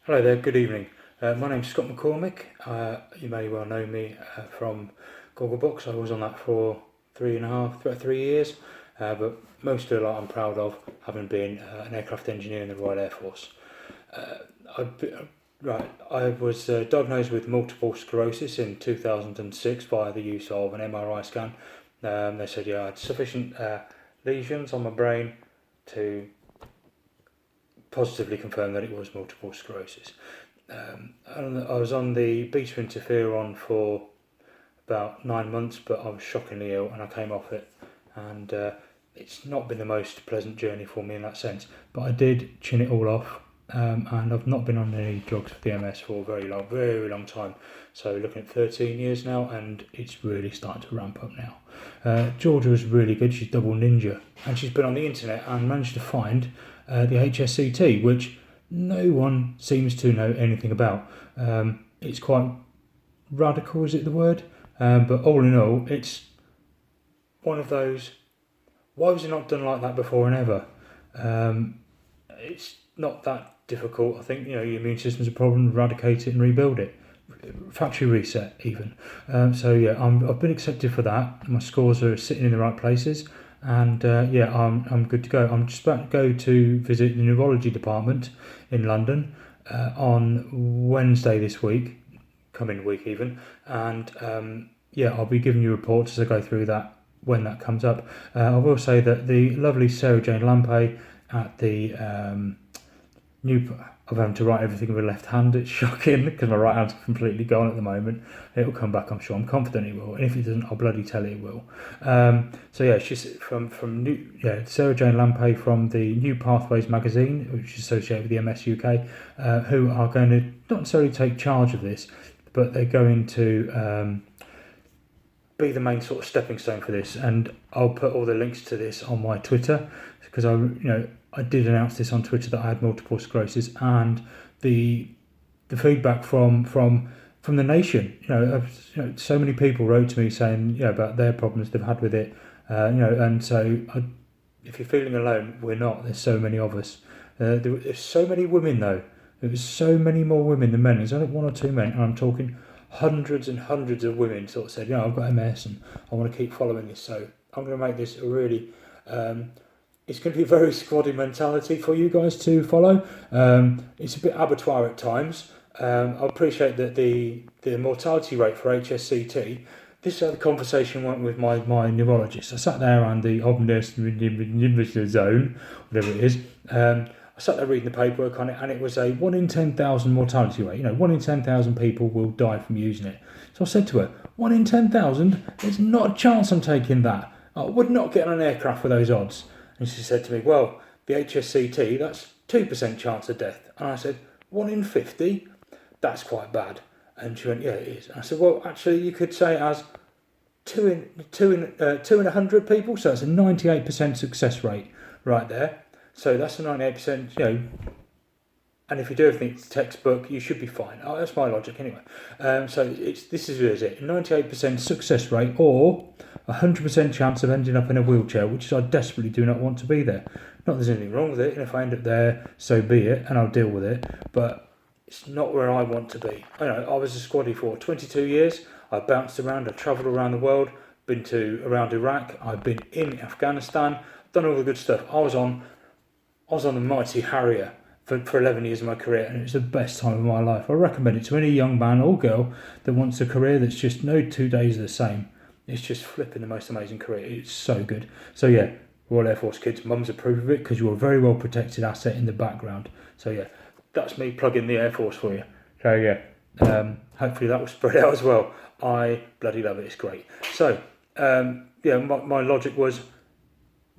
Hello there, good evening. My name's Scott McCormick. You may well know me from Gogglebox. I was on that for 3 years, but most of it I'm proud of, having been an aircraft engineer in the Royal Air Force. I was diagnosed with multiple sclerosis in 2006 via the use of an MRI scan. They said I had sufficient lesions on my brain to positively confirmed that it was multiple sclerosis. And I was on the beta interferon for about 9 months, but I was shockingly ill and I came off it. And it's not been the most pleasant journey for me in that sense, but I did chin it all off. And I've not been on any drugs for the MS for a very long time. So looking at 13 years now, and it's really starting to ramp up now. Georgia was really good. She's double ninja, and she's been on the internet and managed to find the HSCT, which no one seems to know anything about. It's quite radical, is it the word? But all in all, it's one of those, why was it not done like that before and ever? It's not that difficult. I think your immune system's a problem, eradicate it and rebuild it. Factory reset even. I've been accepted for that. My scores are sitting in the right places. And I'm good to go. I'm just about to go to visit the neurology department in London on Wednesday this week, coming week even, and I'll be giving you reports as I go through that when that comes up. I will say that the lovely Sarah Jane Lampay at the I've had to write everything with my left hand. It's shocking because my right hand's completely gone at the moment. It'll come back, I'm sure. I'm confident it will. And if it doesn't, I'll bloody tell it will. She's from Sarah Jane Lampay from the New Pathways magazine, which is associated with the MS UK, who are going to not necessarily take charge of this, but they're going to be the main sort of stepping stone for this. And I'll put all the links to this on my Twitter because I did announce this on Twitter that I had multiple sclerosis, and the feedback from the nation. So many people wrote to me saying about their problems they've had with it. If you're feeling alone, we're not. There's so many of us. There's so many women though. There's so many more women than men. There's only one or two men, and I'm talking hundreds and hundreds of women sort of said, I've got MS and I want to keep following this. So I'm going to make this a really it's going to be a very squaddy mentality for you guys to follow. It's a bit abattoir at times. I appreciate that the mortality rate for HSCT, this is how the conversation went with my neurologist. I sat there on the Obness zone, whatever it is. I sat there reading the paperwork on it, and it was a 1 in 10,000 mortality rate. 1 in 10,000 people will die from using it. So I said to her, 1 in 10,000? There's not a chance I'm taking that. I would not get on an aircraft with those odds. And she said to me, well, the HSCT, that's 2% chance of death. And I said, 1 in 50? That's quite bad. And she went, yeah, it is. And I said, well, actually, you could say it as 2 in 100 people. So it's a 98% success rate right there. So that's a 98%, and if you do everything textbook, you should be fine. Oh, that's my logic anyway. This is it. 98% success rate or 100% chance of ending up in a wheelchair, which I desperately do not want to be there. Not that there's anything wrong with it, and if I end up there, so be it, and I'll deal with it. But it's not where I want to be. I was a squaddy for 22 years. I bounced around. I travelled around the world. Been around Iraq. I've been in Afghanistan. Done all the good stuff. I was on the mighty Harrier for 11 years of my career, and it was the best time of my life. I recommend it to any young man or girl that wants a career that's just no 2 days are the same. It's just flipping the most amazing career. It's so good. So yeah, Royal Air Force kids, mums approve of it because you're a very well protected asset in the background. So yeah, that's me plugging the Air Force for you. So yeah, hopefully that will spread out as well. I bloody love it. It's great. So my logic was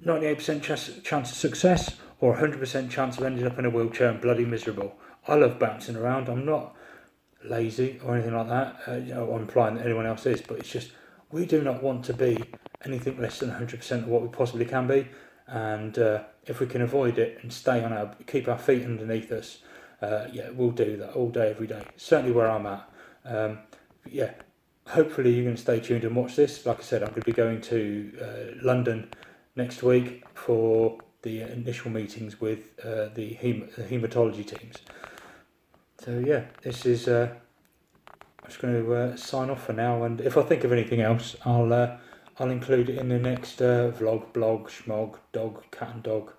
98% chance of success or 100% chance of ending up in a wheelchair and bloody miserable. I love bouncing around. I'm not lazy or anything like that. I'm implying that anyone else is, but it's just we do not want to be anything less than 100% of what we possibly can be. And if we can avoid it and keep our feet underneath us, we'll do that all day, every day. Certainly where I'm at. Hopefully you're going to stay tuned and watch this. Like I said, I'm going to be going to London next week for the initial meetings with the haematology teams. So yeah, this is. I'm just going to sign off for now, and if I think of anything else, I'll include it in the next vlog, blog, schmog, dog, cat and dog.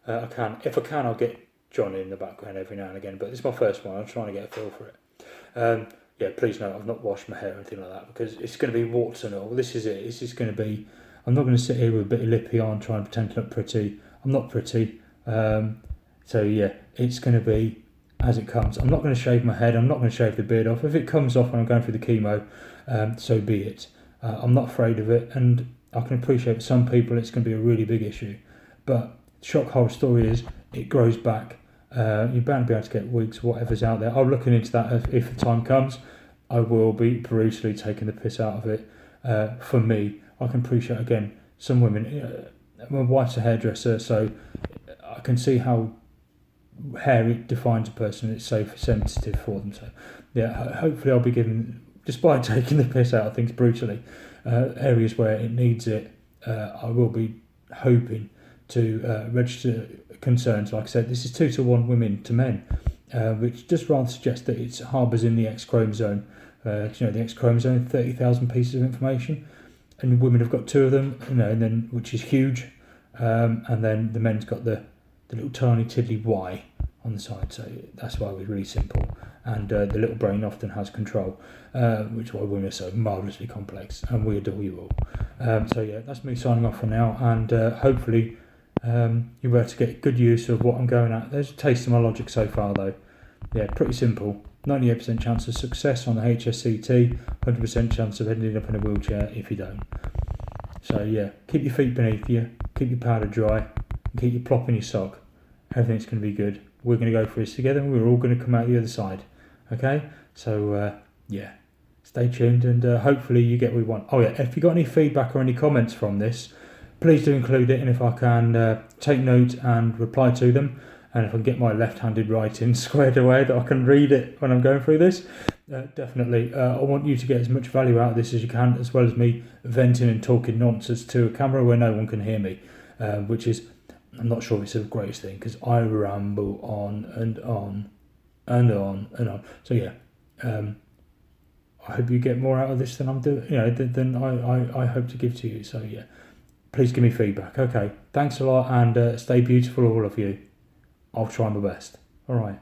If I can, I'll get John in the background every now and again. But this is my first one. I'm trying to get a feel for it. Yeah, please note I've not washed my hair or anything like that because it's going to be warts and all. This is it. This is going to be. I'm not going to sit here with a bit of lippy on, trying to pretend to look pretty. I'm not pretty. So yeah, it's going to be as it comes. I'm not going to shave my head. I'm not going to shave the beard off. If it comes off when I'm going through the chemo, so be it. I'm not afraid of it, and I can appreciate for some people it's going to be a really big issue. But shock horror story is it grows back. You're bound to be able to get wigs, whatever's out there. I'm looking into that if the time comes. I will be brutally taking the piss out of it. For me, I can appreciate, again, some women. My wife's a hairdresser, so I can see how hair defines a person. It's so sensitive for them. So yeah, hopefully I'll be given, despite taking the piss out of things brutally, areas where it needs it, I will be hoping to register concerns. Like I said, this is 2 to 1 women to men, which just rather suggests that it harbours in the X chromosome. The X chromosome, 30,000 pieces of information, and women have got 2 of them, and then which is huge, and then the men's got the little tiny tiddly Y on the side. So that's why we're really simple, and the little brain often has control, which is why women are so marvellously complex, and we adore you all. So yeah, that's me signing off for now, and hopefully you'll be able to get good use of what I'm going at. There's a taste of my logic so far though. Yeah, pretty simple. 98% chance of success on the HSCT, 100% chance of ending up in a wheelchair if you don't. So yeah, keep your feet beneath you, keep your powder dry, and keep your plop in your sock. Everything's going to be good. We're going to go through this together, and we're all going to come out the other side. Okay? So yeah, stay tuned, and hopefully you get what we want. Oh yeah, if you got any feedback or any comments from this, please do include it, and if I can take note and reply to them, and if I can get my left-handed writing squared away that I can read it when I'm going through this, definitely. I want you to get as much value out of this as you can, as well as me venting and talking nonsense to a camera where no one can hear me, which is, I'm not sure if it's the greatest thing, because I ramble on and on and on and on. So yeah, I hope you get more out of this than I'm doing, than I hope to give to you. So yeah, please give me feedback. Okay, thanks a lot, and stay beautiful, all of you. I'll try my best. All right.